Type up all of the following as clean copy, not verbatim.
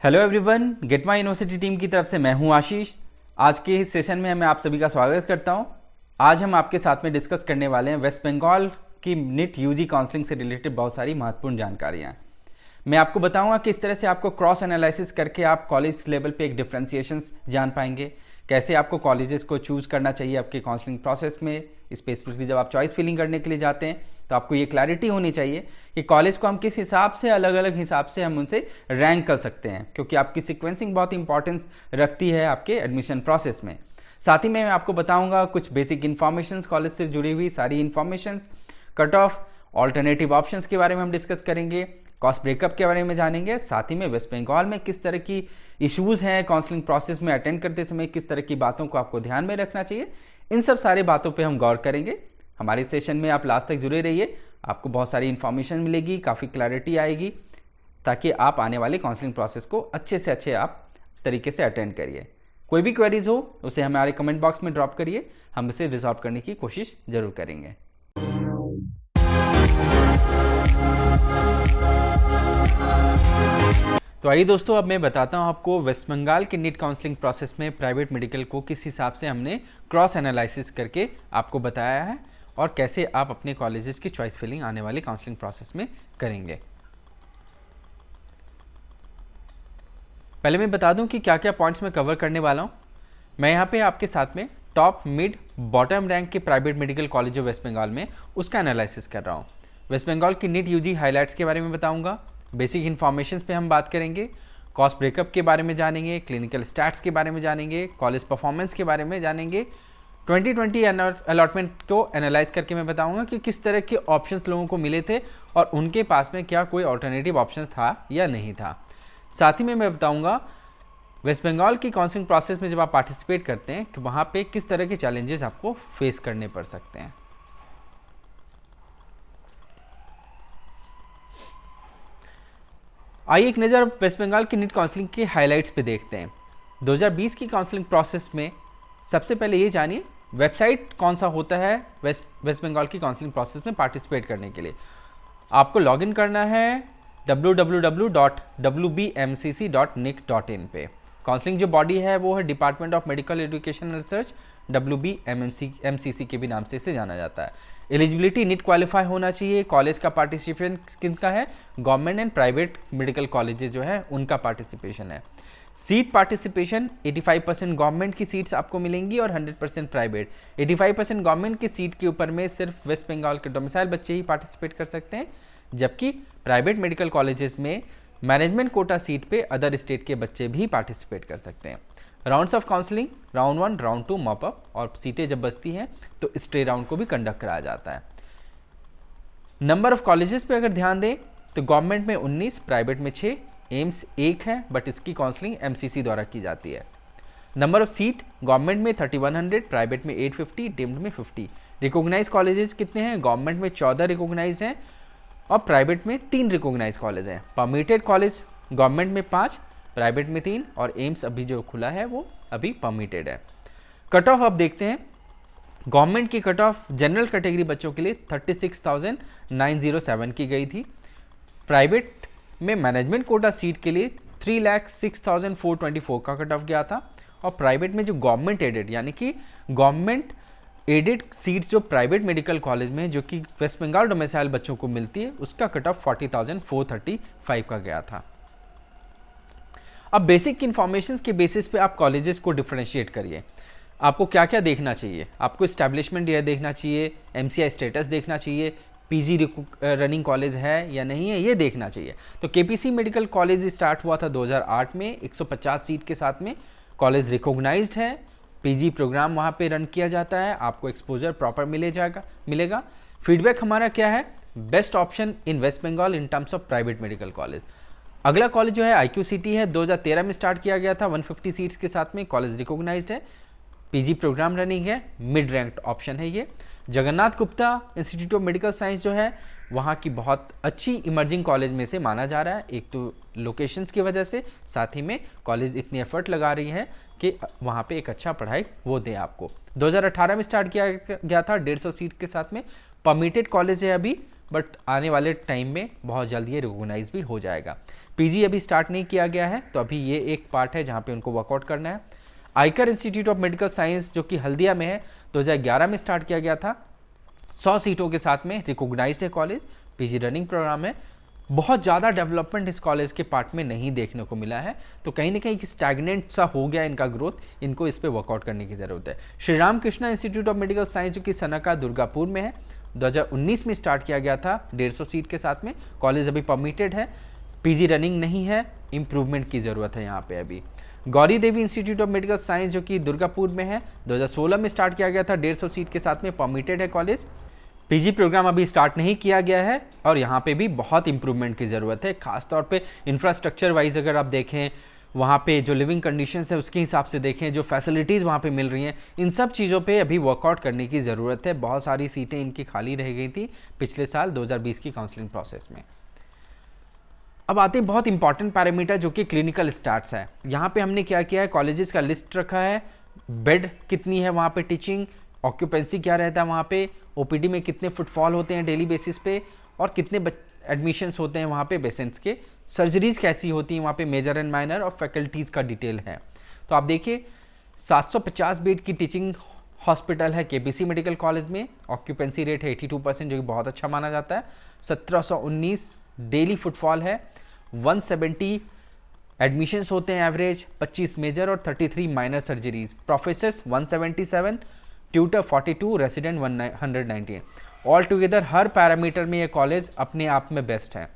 Hello everyone, get my university team की तरफ से मैं हूं आशीष। आज के इस सेशन में मैं आप सभी का स्वागत करता हूं। आज हम आपके साथ में डिस्कस करने वाले हैं वेस्ट बंगाल की नीट यूजी काउंसलिंग से रिलेटेड बहुत सारी महत्वपूर्ण जानकारियां। मैं आपको बताऊंगा किस तरह से आपको क्रॉस एनालिसिस करके आप कॉलेज लेवल पे एक डिफरेंशिएशंस जान पाएंगे, कैसे आपको कॉलेजेस को चूज करना चाहिए आपके काउंसलिंग प्रोसेस में। स्पेसिफिकली जब आप चॉइस फिलिंग करने के लिए जाते हैं तो आपको ये क्लैरिटी होनी चाहिए कि कॉलेज को हम किस हिसाब से अलग अलग हिसाब से हम उनसे रैंक कर सकते हैं, क्योंकि आपकी सीक्वेंसिंग बहुत इंपॉर्टेंस रखती है आपके एडमिशन प्रोसेस में। साथ ही में मैं आपको बताऊंगा कुछ बेसिक इन्फॉर्मेशन कॉलेज से जुड़ी हुई सारी information, cut off, alternative options के बारे में हम डिस्कस करेंगे, कॉस्ट ब्रेकअप के बारे में जानेंगे। साथ ही में वेस्ट बंगाल में किस तरह की इश्यूज हैं काउंसलिंग प्रोसेस में अटेंड करते समय, किस तरह की बातों को आपको ध्यान में रखना चाहिए, इन सब सारी बातों पे हम गौर करेंगे। हमारे सेशन में आप लास्ट तक जुड़े रहिए, आपको बहुत सारी इन्फॉर्मेशन मिलेगी, काफ़ी क्लैरिटी आएगी, ताकि आप आने वाले काउंसलिंग प्रोसेस को अच्छे से अच्छे आप तरीके से अटेंड करिए। कोई भी क्वेरीज हो उसे हमारे कमेंट बॉक्स में ड्रॉप करिए, हम इसे रिजॉल्व करने की कोशिश जरूर करेंगे। तो आइए दोस्तों, अब मैं बताता हूं आपको वेस्ट बंगाल के नीट काउंसलिंग प्रोसेस में प्राइवेट मेडिकल को किस हिसाब से हमने क्रॉस एनालिसिस करके आपको बताया है और कैसे आप अपने कॉलेजेस की चॉइस फिलिंग आने वाले काउंसलिंग प्रोसेस में करेंगे। पहले मैं बता दूं कि क्या क्या पॉइंट्स मैं कवर करने वाला हूं। मैं यहाँ पे आपके साथ में टॉप, मिड, बॉटम रैंक के प्राइवेट मेडिकल कॉलेज जो वेस्ट बंगाल में, उसका एनालिसिस कर रहा हूँ। वेस्ट बंगाल की नीट यूजी हाईलाइट्स के बारे में बताऊंगा, बेसिक इन्फॉर्मेशन पे हम बात करेंगे, कॉस्ट ब्रेकअप के बारे में जानेंगे, क्लिनिकल स्टैट्स के बारे में जानेंगे, कॉलेज परफॉर्मेंस के बारे में जानेंगे, 2020 अलॉटमेंट को एनालाइज करके मैं बताऊंगा कि किस तरह के ऑप्शंस लोगों को मिले थे और उनके पास में क्या कोई ऑल्टरनेटिव ऑप्शन था या नहीं था। साथ ही में मैं बताऊंगा वेस्ट बंगाल की काउंसलिंग प्रोसेस में जब आप पार्टिसिपेट करते हैं कि वहाँ पे किस तरह के चैलेंजेस आपको फेस करने पड़ सकते हैं। आइए एक नज़र वेस्ट बंगाल की नीट काउंसलिंग के हाइलाइट्स पे देखते हैं। 2020 की काउंसलिंग प्रोसेस में सबसे पहले ये जानिए वेबसाइट कौन सा होता है वेस्ट बंगाल की काउंसलिंग प्रोसेस में पार्टिसिपेट करने के लिए। आपको लॉगिन करना है www.wbmcc.nic.in पे। काउंसलिंग जो बॉडी है वो है department of medical education and research, WBMCC के भी नाम से इसे जाना जाता है। एलिजिबिलिटी, नीट क्वालिफाई होना चाहिए। कॉलेज का पार्टिसिपेशन किनका है? Government and private medical colleges जो है उनका पार्टिसिपेशन है। सीट पार्टिसिपेशन 85% गवर्नमेंट की सीट्स आपको मिलेंगी और 100% प्राइवेट। 85% गवर्नमेंट की सीट के ऊपर में सिर्फ वेस्ट बंगाल के डोमिसाइल बच्चे ही पार्टिसिपेट कर सकते हैं, जबकि प्राइवेट मेडिकल कॉलेजेस में मैनेजमेंट कोटा सीट पे अदर स्टेट के बच्चे भी पार्टिसिपेट कर सकते हैं। Rounds of counselling, round 1, round 2 mop up, और सीटें जब बचती हैं तो स्ट्रे राउंड को भी कंडक्ट कराया जाता है। नंबर ऑफ कॉलेजेस पे अगर ध्यान दें तो गवर्नमेंट में 19, प्राइवेट में 6, एम्स 1 है बट इसकी काउंसलिंग एमसीसी द्वारा की जाती है। नंबर ऑफ सीट गवर्नमेंट में 3100, प्राइवेट में 850, डीम्ड में 50। रिकॉग्नाइज कॉलेजेस कितने हैं? गवर्नमेंट में 14 रिकॉग्नाइज्ड हैं और प्राइवेट में 3 रिकॉग्नाइज कॉलेज हैं। परमिटेड कॉलेज गवर्नमेंट में 5, प्राइवेट में 3 और एम्स अभी जो खुला है वो अभी परमिटेड है। कट ऑफ अब देखते हैं। गवर्नमेंट की कट ऑफ जनरल कैटेगरी बच्चों के लिए 36,907 की गई थी। प्राइवेट में मैनेजमेंट कोटा सीट के लिए 3,06,424 का कट ऑफ गया था और प्राइवेट में जो गवर्नमेंट एडेड यानी कि गवर्नमेंट एडेड सीट्स जो प्राइवेट मेडिकल कॉलेज में जो कि वेस्ट बंगाल डोमिसाइल बच्चों को मिलती है उसका कट ऑफ 40,435 का गया था। अब बेसिक इन्फॉर्मेशन के बेसिस पे आप कॉलेजेस को डिफरेंशिएट करिए। आपको क्या क्या देखना चाहिए? आपको इस्टेब्लिशमेंट ईयर देखना चाहिए, एमसीआई स्टेटस देखना चाहिए, पीजी रनिंग कॉलेज है या नहीं है ये देखना चाहिए। तो केपीसी मेडिकल कॉलेज स्टार्ट हुआ था 2008 में 150 सीट के साथ में। कॉलेज रिकॉग्नाइज्ड है, पीजी प्रोग्राम वहाँ पे रन किया जाता है, आपको एक्सपोजर प्रॉपर मिलेगा। फीडबैक हमारा क्या है? Best option in West Bengal in terms of private medical college. अगला कॉलेज जो है IQCT है, 2013 में स्टार्ट किया गया था, 150 सीट्स के साथ में। कॉलेज रिकॉग्नाइज्ड है, पीजी प्रोग्राम रनिंग है, मिड रैंक्ड ऑप्शन है ये। Jagannath Gupta institute of medical science जो है वहाँ की बहुत अच्छी इमर्जिंग कॉलेज में से माना जा रहा है, एक तो लोकेशंस की वजह से, साथ ही में कॉलेज इतनी एफर्ट लगा रही है कि वहाँ पे एक अच्छा पढ़ाई वो दे आपको। 2018 में स्टार्ट किया गया था 150 सीट के साथ में। परमिटेड कॉलेज है अभी, बट आने वाले टाइम में बहुत जल्दी ये रिकॉग्नाइज भी हो जाएगा। पीजी अभी स्टार्ट नहीं किया गया है, तो अभी ये एक पार्ट है जहाँ पे उनको वर्कआउट करना है। आइकर इंस्टीट्यूट ऑफ मेडिकल साइंस जो कि हल्दिया में है, 2011 में स्टार्ट किया गया था। 100 सीटों के साथ में रिकॉग्नाइज्ड है कॉलेज, पीजी रनिंग प्रोग्राम है। बहुत ज़्यादा डेवलपमेंट इस कॉलेज के पार्ट में नहीं देखने को मिला है, तो कहीं ना कहीं स्टैग्नेंट सा हो गया इनका ग्रोथ, इनको इस पे वर्कआउट करने की ज़रूरत है। Shri Ram Krishna institute of medical science जो कि सनका दुर्गापुर में है, 2019 में स्टार्ट किया गया था 150 सीट के साथ में। कॉलेज अभी परमिटेड है, पीजी रनिंग नहीं है, इंप्रूवमेंट की ज़रूरत है यहाँ पे अभी। गौरी देवी इंस्टीट्यूट ऑफ मेडिकल साइंस जो कि दुर्गापुर में है, 2016 में स्टार्ट किया गया था, 150 सीट के साथ में परमिटेड है कॉलेज। पीजी प्रोग्राम अभी स्टार्ट नहीं किया गया है और यहाँ पे भी बहुत इंप्रूवमेंट की ज़रूरत है, खासतौर पे इंफ्रास्ट्रक्चर वाइज अगर आप देखें, वहाँ पे जो लिविंग कंडीशंस है उसके हिसाब से देखें, जो फैसिलिटीज़ वहाँ पे मिल रही हैं, इन सब चीज़ों पे अभी वर्कआउट करने की ज़रूरत है। बहुत सारी सीटें इनकी खाली रह गई थी पिछले साल 2020 की काउंसलिंग प्रोसेस में। अब आते हैं बहुत इंपॉर्टेंट पैरामीटर जो कि क्लिनिकल स्टार्ट्स है। यहाँ पे हमने क्या किया है, कॉलेजेस का लिस्ट रखा है, बेड कितनी है वहाँ पे, टीचिंग ऑक्यूपेंसी क्या रहता है वहाँ पे, ओपीडी में कितने फुटफॉल होते हैं डेली बेसिस पे, और कितने एडमिशन्स होते हैं वहाँ पे पेशेंट्स के, सर्जरीज कैसी होती हैं वहाँ पे मेजर एंड माइनर, और फैकल्टीज़ का डिटेल है। तो आप देखिए 750 बेड की टीचिंग हॉस्पिटल है केपीसी मेडिकल कॉलेज में, ऑक्यूपेंसी रेट है 82% जो कि बहुत अच्छा माना जाता है। 1719 डेली फुटफॉल है, 170 एडमिशन्स होते हैं एवरेज, 25 मेजर और 33 minor surgeries, professors 177, tutor 42, resident 119। All together हर पैरामीटर में ये कॉलेज अपने आप में बेस्ट है।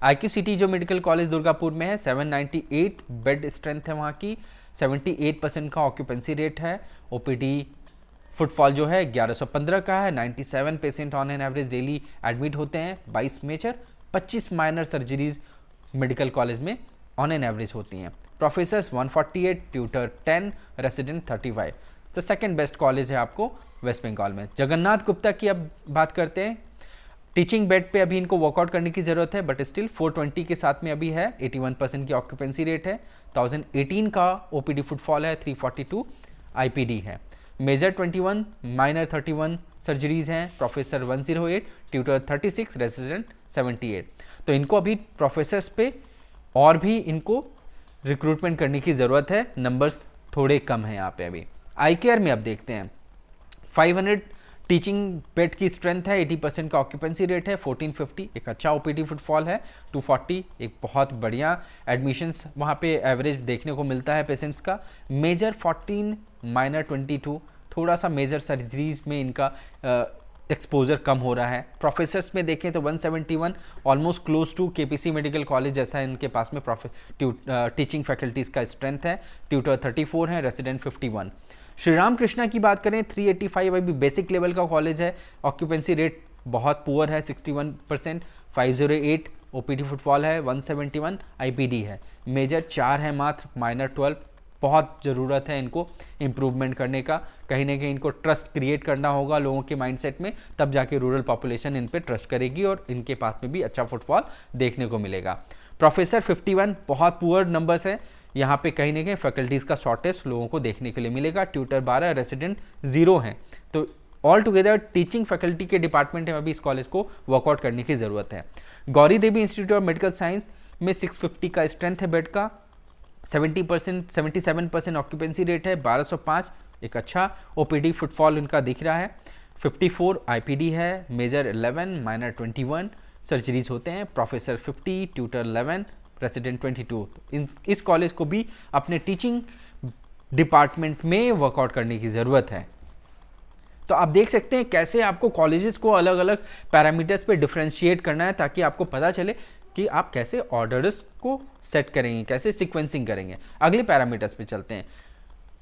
आईक्यू सिटी जो मेडिकल कॉलेज दुर्गापुर में है, 798 बेड स्ट्रेंथ है वहाँ की, 78% का ऑक्यूपेंसी रेट है, ओपीडी फुटफॉल जो है 1115 का है, 97 patient on an average daily admit होते हैं, 22 major, 25 minor surgeries medical college में ऑन एन एवरेज होती हैं। Professors 148, tutor 10, resident 35। तो सेकंड बेस्ट कॉलेज है आपको वेस्ट बंगाल में। जगन्नाथ गुप्ता की अब बात करते हैं। टीचिंग बेड पे अभी इनको वर्कआउट करने की ज़रूरत है, बट स्टिल 420 के साथ में अभी है, 81% की ऑक्यूपेंसी रेट है, 1018 का ओपीडी फुटफॉल है, 342 आईपीडी है, मेजर 21, माइनर 31 सर्जरीज हैं, प्रोफेसर 108, ट्यूटर 36, रेसिडेंट 78। तो इनको अभी प्रोफेसर्स पे और भी इनको रिक्रूटमेंट करने की ज़रूरत है, नंबर्स थोड़े कम हैं यहाँ पे अभी। आई केयर में अब देखते हैं, 500 टीचिंग बेड की स्ट्रेंथ है, 80% का ऑक्यूपेंसी रेट है, 1450 एक अच्छा ओपीडी फुटफॉल है, 240 एक बहुत बढ़िया एडमिशन्स वहाँ पे एवरेज देखने को मिलता है पेशेंट्स का, मेजर 14, माइनर 22, थोड़ा सा मेजर सर्जरीज में इनका एक्सपोजर कम हो रहा है। प्रोफेसर्स में देखें तो 171 almost close to KPC medical college जैसा इनके पास में टीचिंग फैकल्टीज़ का स्ट्रेंथ है, ट्यूटर 34 है, रेसिडेंट 51। श्री राम कृष्णा की बात करें 385 अभी बेसिक लेवल का कॉलेज है, ऑक्यूपेंसी रेट बहुत पुअर है 61%, 508 ओपीडी फुटफॉल है, 171 आईपीडी है, मेजर 4 है मात्र, माइनर 12। बहुत ज़रूरत है इनको इम्प्रूवमेंट करने का, कहीं ना कहीं इनको ट्रस्ट क्रिएट करना होगा लोगों के माइंडसेट में, तब जाके रूरल पॉपुलेशन इन पे ट्रस्ट करेगी और इनके पास में भी अच्छा फुटफॉल देखने को मिलेगा। प्रोफेसर 51 बहुत पुअर नंबर्स है, यहाँ पे कहीं ना कहीं फैकल्टीज़ का शॉर्टेज लोगों को देखने के लिए मिलेगा, ट्यूटर 12, रेसिडेंट 0 हैं। तो ऑल टुगेदर टीचिंग फैकल्टी के डिपार्टमेंट में अभी इस कॉलेज को वर्कआउट करने की ज़रूरत है। गौरी देवी इंस्टीट्यूट ऑफ मेडिकल साइंस में 650 का स्ट्रेंथ है बेड का, 77% ऑक्यूपेंसी रेट है, 1205 एक अच्छा ओपीडी फुटफॉल उनका दिख रहा है, 54 आईपीडी है, मेजर 11, माइनर 21 सर्जरीज होते हैं, प्रोफेसर 50, ट्यूटर 11, रेसिडेंट 22। इस कॉलेज को भी अपने टीचिंग डिपार्टमेंट में वर्कआउट करने की ज़रूरत है। तो आप देख सकते हैं कैसे आपको कॉलेजेस को अलग अलग पैरामीटर्स पे डिफरेंशिएट करना है, ताकि आपको पता चले कि आप कैसे ऑर्डर्स को सेट करेंगे, कैसे सीक्वेंसिंग करेंगे। अगले पैरामीटर्स पे चलते हैं।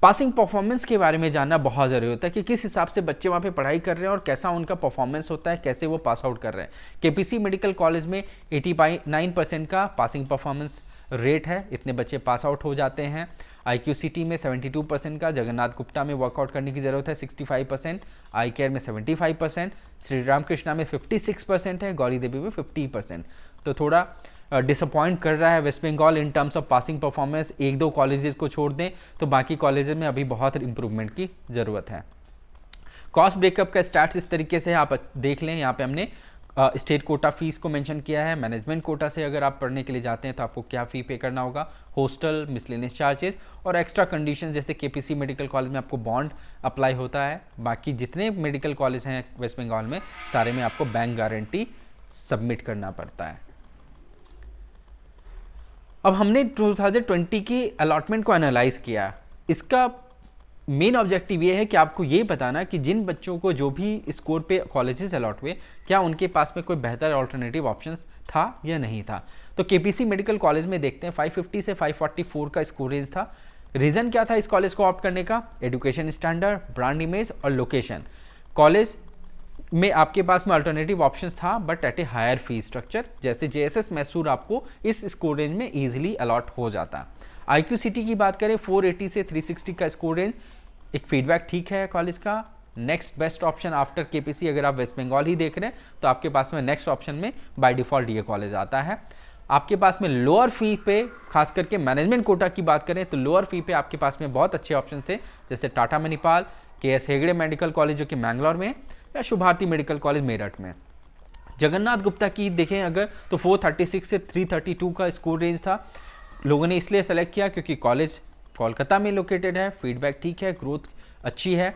पासिंग परफॉर्मेंस के बारे में जानना बहुत ज़रूरी होता है कि किस हिसाब से बच्चे वहाँ पे पढ़ाई कर रहे हैं और कैसा उनका परफॉर्मेंस होता है, कैसे वो पास आउट कर रहे हैं। केपीसी मेडिकल कॉलेज में 89% का पासिंग परफॉर्मेंस रेट है, इतने बच्चे पास आउट हो जाते हैं। आईक्यू सिटी में 72% का, जगन्नाथ गुप्ता में वर्कआउट करने की ज़रूरत है 65%, आई केयर में 75%, श्री रामकृष्णा में 56% है, गौरी देवी में 50%। तो थोड़ा डिसअपॉइंट कर रहा है West Bengal in terms of passing performance. एक दो कॉलेजेस को छोड़ दें तो बाकी कॉलेजेस में अभी बहुत इम्प्रूवमेंट की ज़रूरत है। कॉस्ट ब्रेकअप का स्टैट्स इस तरीके से आप देख लें, यहाँ पे हमने स्टेट कोटा फीस को मेंशन किया है। मैनेजमेंट कोटा से अगर आप पढ़ने के लिए जाते हैं तो आपको क्या फ़ी पे करना होगा, हॉस्टल, मिसलेनियस चार्जेस और एक्स्ट्रा कंडीशन, जैसे केपीसी मेडिकल कॉलेज में आपको बॉन्ड अप्लाई होता है। बाकी जितने मेडिकल कॉलेज हैं वेस्ट बंगाल में सारे में आपको बैंक गारंटी सबमिट करना पड़ता है। अब हमने 2020 की अलॉटमेंट को एनालाइज किया। इसका मेन ऑब्जेक्टिव ये है कि आपको ये बताना कि जिन बच्चों को जो भी स्कोर पे कॉलेजेस अलॉट हुए, क्या उनके पास में कोई बेहतर ऑल्टरनेटिव ऑप्शंस था या नहीं था। तो केपीसी मेडिकल कॉलेज में देखते हैं 550 से 544 का स्कोर रेंज था। रीज़न क्या था इस कॉलेज को ऑप्ट करने का? एजुकेशन स्टैंडर्ड, ब्रांड इमेज और लोकेशन। कॉलेज में आपके पास में अल्टरनेटिव ऑप्शंस था but at a higher fee structure, जैसे जेएसएस मैसूर आपको इस स्कोर रेंज में इजीली अलॉट हो जाता। IQCT की बात करें 480 से 360 का स्कोर रेंज, एक फीडबैक ठीक है कॉलेज का। Next best option after KPC, अगर आप वेस्ट बंगाल ही देख रहे हैं तो आपके पास में नेक्स्ट ऑप्शन में बाय डिफॉल्ट ये कॉलेज आता है। आपके पास में लोअर फी पे, खास करके मैनेजमेंट कोटा की बात करें तो लोअर फी पे आपके पास में बहुत अच्छे ऑप्शन थे, जैसे Tata Manipal, KS Hegde medical college जो कि मैंगलोर में, या शुभारती मेडिकल कॉलेज मेरठ में। जगन्नाथ गुप्ता की देखें अगर तो 436 से 332 का स्कोर रेंज था। लोगों ने इसलिए सेलेक्ट किया क्योंकि कॉलेज कोलकाता में लोकेटेड है, फीडबैक ठीक है, ग्रोथ अच्छी है।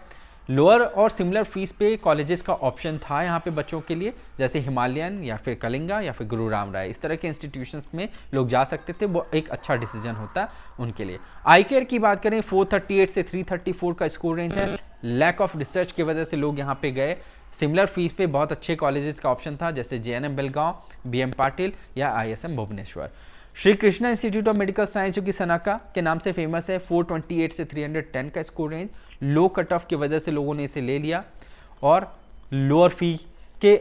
लोअर और सिमिलर फीस पे कॉलेजेस का ऑप्शन था यहाँ पे बच्चों के लिए, जैसे हिमालयन या फिर कलिंगा या फिर गुरु राम राय, इस तरह के इंस्टीट्यूशंस में लोग जा सकते थे। वो एक अच्छा डिसीजन होता है उनके लिए। ICARE की बात करें 438 से 334 का स्कोर रेंज है। लैक ऑफ रिसर्च की वजह से लोग यहाँ पे गए। सिमिलर फीस पे बहुत अच्छे कॉलेजेस का ऑप्शन था, जैसे JNM बेलगांव, BM पाटिल या ISM Bhubaneswar. Shri Krishna institute of medical science जो कि सनाका के नाम से फेमस है, 428 से 310 का स्कोर रेंज। लो कट ऑफ की वजह से लोगों ने इसे ले लिया और लोअर फी के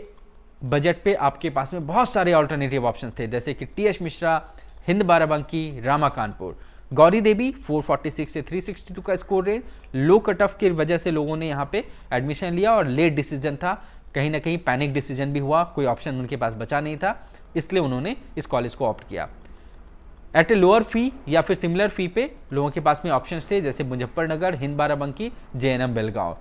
बजट पे आपके पास में बहुत सारे ऑल्टरनेटिव ऑप्शन थे, जैसे कि TH मिश्रा, हिंद बाराबंकी, रामा कानपुर। गौरी देवी 446 से 362 का स्कोर रेंज। लो कट ऑफ की वजह से लोगों ने यहाँ पे एडमिशन लिया और लेट डिसीजन था, कहीं ना कहीं पैनिक डिसीजन भी हुआ, कोई ऑप्शन उनके पास बचा नहीं था, इसलिए उन्होंने इस कॉलेज को ऑप्ट किया। एट ए लोअर फी या फिर सिमिलर फी पे लोगों के पास में ऑप्शन थे, जैसे मुजफ्फरनगर, हिंद बाराबंकी, JNM बेलगांव।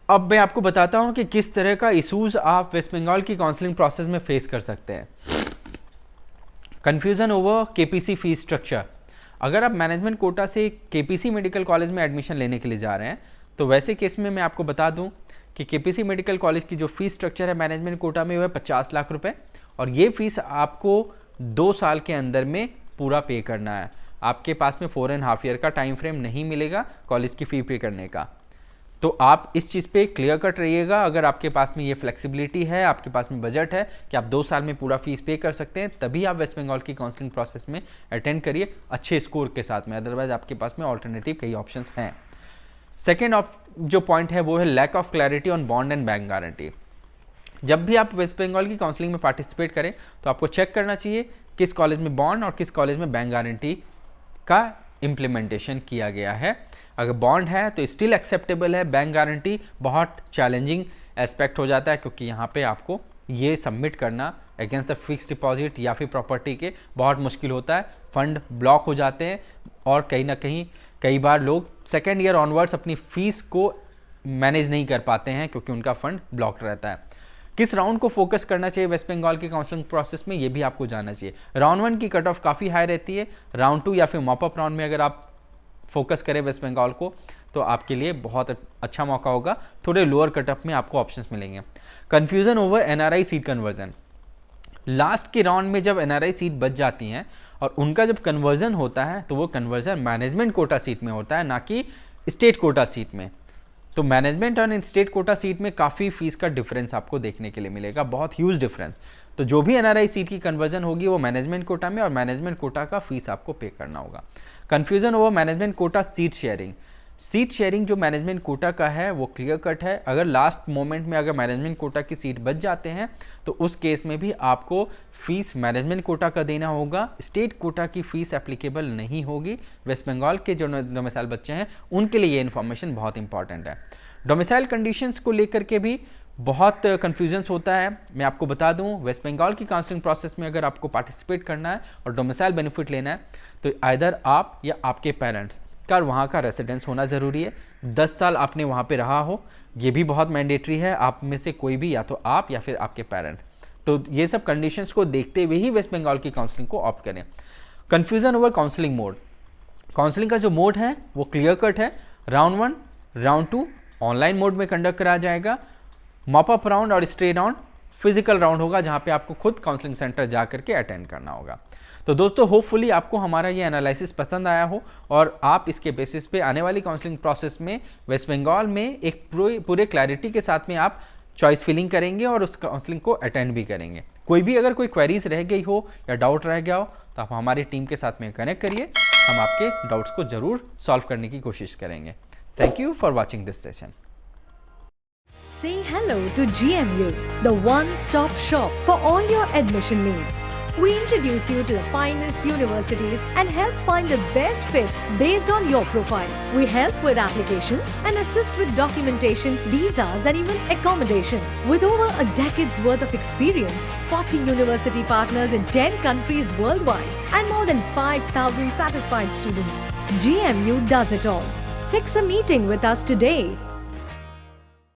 अब मैं आपको बताता हूं कि किस तरह का इशूज आप वेस्ट बंगाल की काउंसलिंग प्रोसेस में फेस कर सकते हैं। Confusion over KPC fees structure. अगर आप मैनेजमेंट कोटा से केपीसी मेडिकल कॉलेज में एडमिशन लेने के लिए जा रहे हैं तो वैसे केस में मैं आपको बता दूं कि केपीसी मेडिकल कॉलेज की जो फीस स्ट्रक्चर है मैनेजमेंट कोटा में वो है 50 लाख रुपए, और ये फीस आपको 2 साल के अंदर में पूरा पे करना है। आपके पास में 4.5 ईयर का टाइम फ्रेम नहीं मिलेगा कॉलेज की फ़ी पे करने का। तो आप इस चीज़ पे क्लियर कट रहिएगा। अगर आपके पास में ये फ्लेक्सिबिलिटी है, आपके पास में बजट है कि आप 2 साल में पूरा फीस पे कर सकते हैं, तभी आप वेस्ट बंगाल की काउंसलिंग प्रोसेस में अटेंड करिए अच्छे स्कोर के साथ में, अदरवाइज आपके पास में ऑल्टरनेटिव कई ऑप्शंस हैं। सेकेंड जो पॉइंट है वो है lack of clarity on bond and bank guarantee. जब भी आप वेस्ट बंगाल की काउंसलिंग में पार्टिसिपेट करें तो आपको चेक करना चाहिए किस कॉलेज में बॉन्ड और किस कॉलेज में बैंक गारंटी का इम्प्लीमेंटेशन किया गया है। अगर बॉन्ड है तो स्टिल एक्सेप्टेबल है, बैंक गारंटी बहुत चैलेंजिंग एस्पेक्ट हो जाता है, क्योंकि यहाँ पे आपको ये सबमिट करना अगेंस्ट द फिक्स डिपॉजिट या फिर प्रॉपर्टी के बहुत मुश्किल होता है, फंड ब्लॉक हो जाते हैं और कहीं ना कहीं कई बार लोग सेकेंड ईयर ऑनवर्ड्स अपनी फीस को मैनेज नहीं कर पाते हैं क्योंकि उनका फंड ब्लॉक्ड रहता है। किस राउंड को फोकस करना चाहिए वेस्ट बंगाल की काउंसलिंग प्रोसेस में, ये भी आपको जानना चाहिए। राउंड 1 की कट ऑफ काफ़ी हाई रहती है, राउंड 2 या फिर मॉपअप राउंड में अगर आप फोकस करें वेस्ट बंगाल को तो आपके लिए बहुत अच्छा मौका होगा, थोड़े लोअर कटअप में आपको ऑप्शंस मिलेंगे। Confusion over NRI seat conversion. Last के राउंड में जब NRI सीट बच जाती हैं और उनका जब कन्वर्जन होता है तो वो कन्वर्जन मैनेजमेंट कोटा सीट में होता है, ना कि स्टेट कोटा सीट में। तो मैनेजमेंट और स्टेट कोटा सीट में काफ़ी फीस का डिफरेंस आपको देखने के लिए मिलेगा, बहुत ह्यूज डिफरेंस। तो जो भी NRI सीट की कन्वर्जन होगी वो मैनेजमेंट कोटा में, और मैनेजमेंट कोटा का फीस आपको पे करना होगा। Confusion over management quota seat sharing. Seat sharing जो मैनेजमेंट कोटा का है वो क्लियर कट है। अगर लास्ट मोमेंट में अगर मैनेजमेंट कोटा की सीट बच जाते हैं तो उस केस में भी आपको फीस मैनेजमेंट कोटा का देना होगा, स्टेट कोटा की फीस एप्लीकेबल नहीं होगी। वेस्ट बंगाल के जो डोमिसाइल बच्चे हैं उनके लिए ये इन्फॉर्मेशन बहुत इंपॉर्टेंट है। डोमिसाइल कंडीशंस को लेकर के भी बहुत कन्फ्यूजन्स होता है। मैं आपको बता दूं, वेस्ट बंगाल की काउंसलिंग प्रोसेस में अगर आपको पार्टिसिपेट करना है और डोमिसाइल बेनिफिट लेना है तो आइदर आप या आपके पेरेंट्स का वहाँ का रेसिडेंस होना ज़रूरी है। 10 साल आपने वहाँ पे रहा हो, ये भी बहुत मैंडेटरी है। आप में से कोई भी, या तो आप या फिर आपके पेरेंट, तो ये सब कंडीशंस को देखते हुए ही वेस्ट बंगाल की काउंसलिंग को ऑप्ट करें। Confusion over counselling mode, counselling का जो मोड है वो क्लियर कट है। राउंड 1, राउंड 2 ऑनलाइन मोड में कंडक्ट करा जाएगा। मॉप अप राउंड और स्ट्रे राउंड फिजिकल राउंड होगा, जहाँ पे आपको खुद काउंसलिंग सेंटर जा करके अटेंड करना होगा। तो दोस्तों, होपफुली आपको हमारा ये एनालिसिस पसंद आया हो और आप इसके बेसिस पे आने वाली काउंसलिंग प्रोसेस में वेस्ट बंगाल में एक पूरे क्लैरिटी के साथ में आप चॉइस फिलिंग करेंगे और उस काउंसलिंग को अटेंड भी करेंगे। कोई भी अगर कोई क्वेरीज रह गई हो या डाउट रह गया हो तो आप हमारी टीम के साथ में कनेक्ट करिए, हम आपके डाउट्स को ज़रूर सॉल्व करने की कोशिश करेंगे। Thank you for watching this session. Say hello to GMU, the one-stop shop for all your admission needs. We introduce you to the finest universities and help find the best fit based on your profile. We help with applications and assist with documentation, visas and even accommodation. With over a decade's worth of experience, 40 university partners in 10 countries worldwide and more than 5,000 satisfied students, GMU does it all. Fix a meeting with us today.